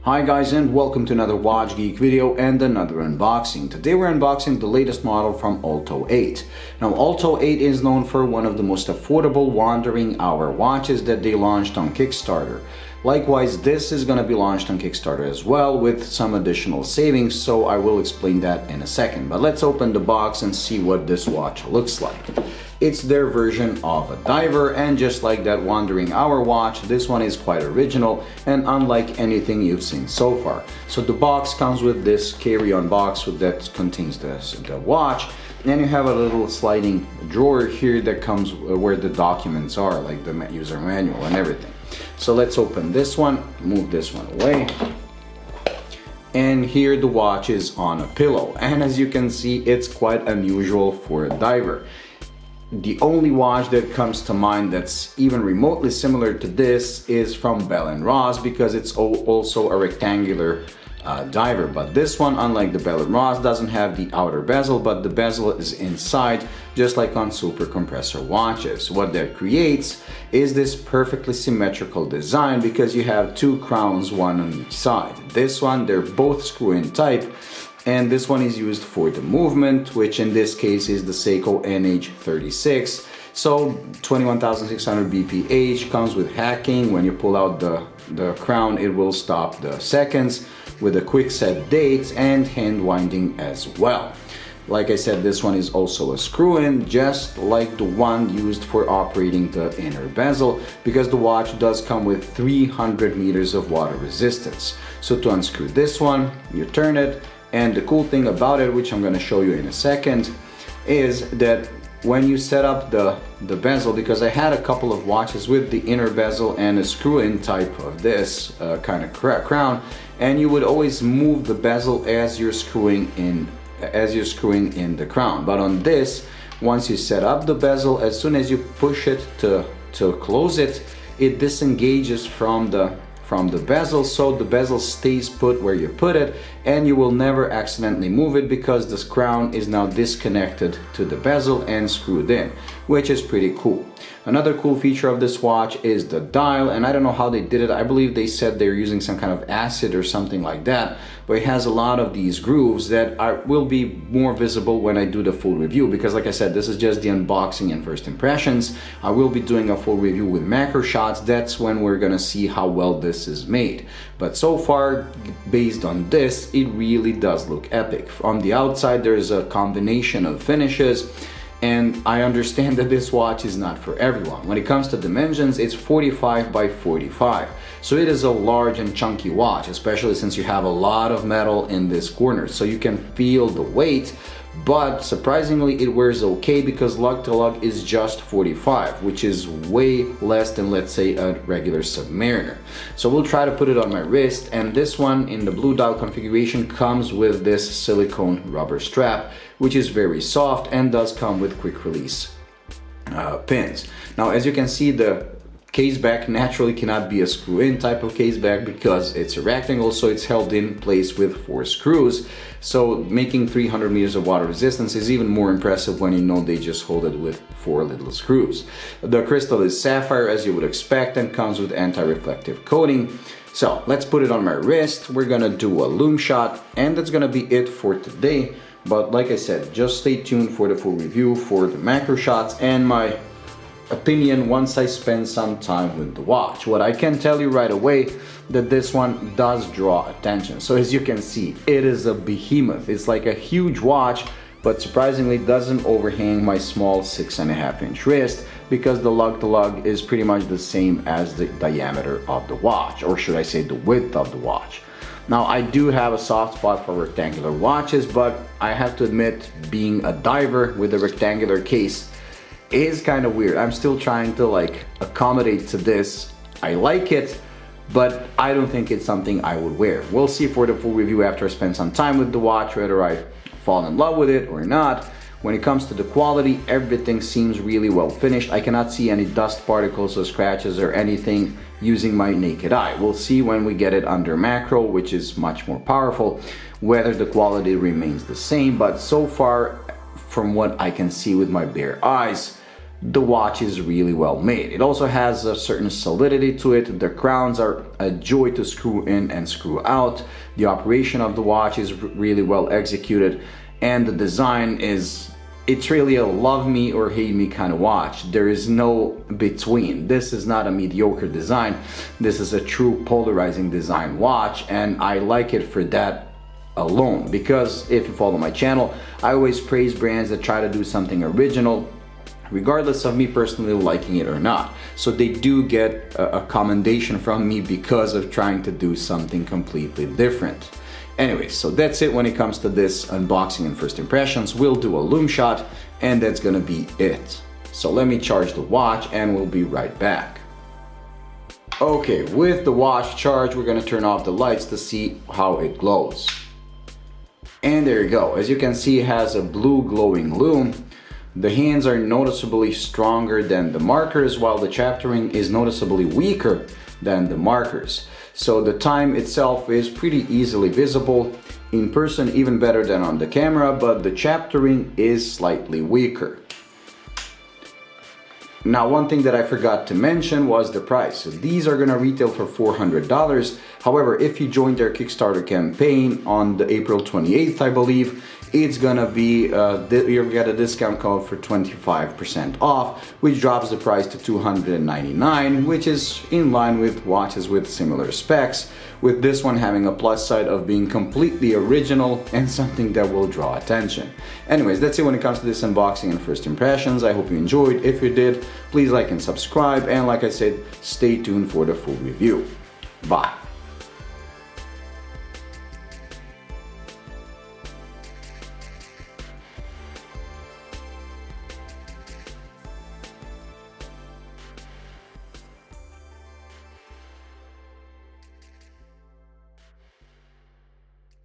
Hi guys, and welcome to another Watch Geek video and another unboxing. Today we're unboxing the latest model from Olto-8. Now Olto-8 is known for one of the most affordable wandering hour watches that they launched on Kickstarter. Likewise, this is going to be launched on Kickstarter as well with some additional savings, so I will explain that in a second. But let's open the box and see what this watch looks like. It's their version of a diver, and just like that wandering hour watch, this one is quite original and unlike anything you've seen so far. So the box comes with this carry-on box that contains the watch, and you have a little sliding drawer here that comes where the documents are, like the user manual and everything. So let's open this one, move this one away. And here the watch is on a pillow, and as you can see, it's quite unusual for a diver. The only watch that comes to mind that's even remotely similar to this is from Bell & Ross, because it's also a rectangular diver. But this one, unlike the Bell & Ross, doesn't have the outer bezel, but the bezel is inside, just like on Supercompressor watches. What that creates is this perfectly symmetrical design, because you have two crowns, one on each side. This one, they're both screw-in type, and this one is used for the movement, which in this case is the Seiko NH35. So 21,600 BPH, comes with hacking. When you pull out the crown, it will stop the seconds with a quick set date and hand winding as well. Like I said, this one is also a screw-in, just like the one used for operating the inner bezel, because the watch does come with 300 meters of water resistance. So to unscrew this one, you turn it. And the cool thing about it, which I'm going to show you in a second, is that when you set up the bezel, because I had a couple of watches with the inner bezel and a screw-in type of this kind of crown, and you would always move the bezel as you're screwing in the crown. But on this, once you set up the bezel, as soon as you push it to close it, it disengages from the bezel, so the bezel stays put where you put it, and you will never accidentally move it, because this crown is now disconnected to the bezel and screwed in, which is pretty cool. Another cool feature of this watch is the dial, and I don't know how they did it. I believe they said they're using some kind of acid or something like that, but it has a lot of these grooves that will be more visible when I do the full review, because like I said, this is just the unboxing and first impressions. I will be doing a full review with macro shots. That's when we're gonna see how well this is made. But so far, based on this, it really does look epic. On the outside, there's a combination of finishes, and I understand that this watch is not for everyone. When it comes to dimensions, it's 45 by 45. So it is a large and chunky watch, especially since you have a lot of metal in this corner. So you can feel the weight, but surprisingly it wears okay, because lug to lug is just 45, which is way less than, let's say, a regular Submariner. So we'll try to put it on my wrist, and this one in the blue dial configuration comes with this silicone rubber strap, which is very soft and does come with quick release pins. Now, as you can see, the case back naturally cannot be a screw-in type of case back, because it's a rectangle, so it's held in place with 4 screws. So making 300 meters of water resistance is even more impressive when you know they just hold it with 4 little screws. The crystal is sapphire, as you would expect, and comes with anti-reflective coating. So let's put it on my wrist. We're gonna do a Lume shot, and that's gonna be it for today. But like I said, just stay tuned for the full review, for the macro shots, and my opinion once I spend some time with the watch. What I can tell you right away, that this one does draw attention. So as you can see, it is a behemoth. It's like a huge watch, but surprisingly doesn't overhang my small 6.5-inch wrist, because the lug to lug is pretty much the same as the diameter of the watch, or should I say the width of the watch. Now, I do have a soft spot for rectangular watches, but I have to admit, being a diver with a rectangular case is kind of weird. I'm still trying to accommodate to this. I like it, but I don't think it's something I would wear. We'll see for the full review after I spend some time with the watch, whether I fall in love with it or not. When it comes to the quality, everything seems really well finished. I cannot see any dust particles or scratches or anything using my naked eye. We'll see when we get it under macro, which is much more powerful, whether the quality remains the same. But so far, from what I can see with my bare eyes, the watch is really well made. It also has a certain solidity to it. The crowns are a joy to screw in and screw out. The operation of the watch is really well executed, and the design is, it's really a love me or hate me kind of watch. There is no between. This is not a mediocre design. This is a true polarizing design watch, and I like it for that alone, because if you follow my channel, I always praise brands that try to do something original, regardless of me personally liking it or not. So they do get a commendation from me because of trying to do something completely different. Anyways, so that's it when it comes to this unboxing and first impressions. We'll do a Lume shot, and that's gonna be it. So let me charge the watch and we'll be right back. Okay, with the watch charged, we're gonna turn off the lights to see how it glows. And there you go. As you can see, it has a blue glowing lume. The hands are noticeably stronger than the markers, while the chaptering is noticeably weaker than the markers. So the time itself is pretty easily visible. In person, even better than on the camera, but the chaptering is slightly weaker. Now, one thing that I forgot to mention was the price. So these are gonna retail for $400. However, if you join their Kickstarter campaign on the April 28th, I believe, it's gonna be, you'll get a discount code for 25% off, which drops the price to $299, which is in line with watches with similar specs, with this one having a plus side of being completely original and something that will draw attention. Anyways, that's it when it comes to this unboxing and first impressions. I hope you enjoyed. If you did, please like and subscribe, and like I said, stay tuned for the full review. Bye.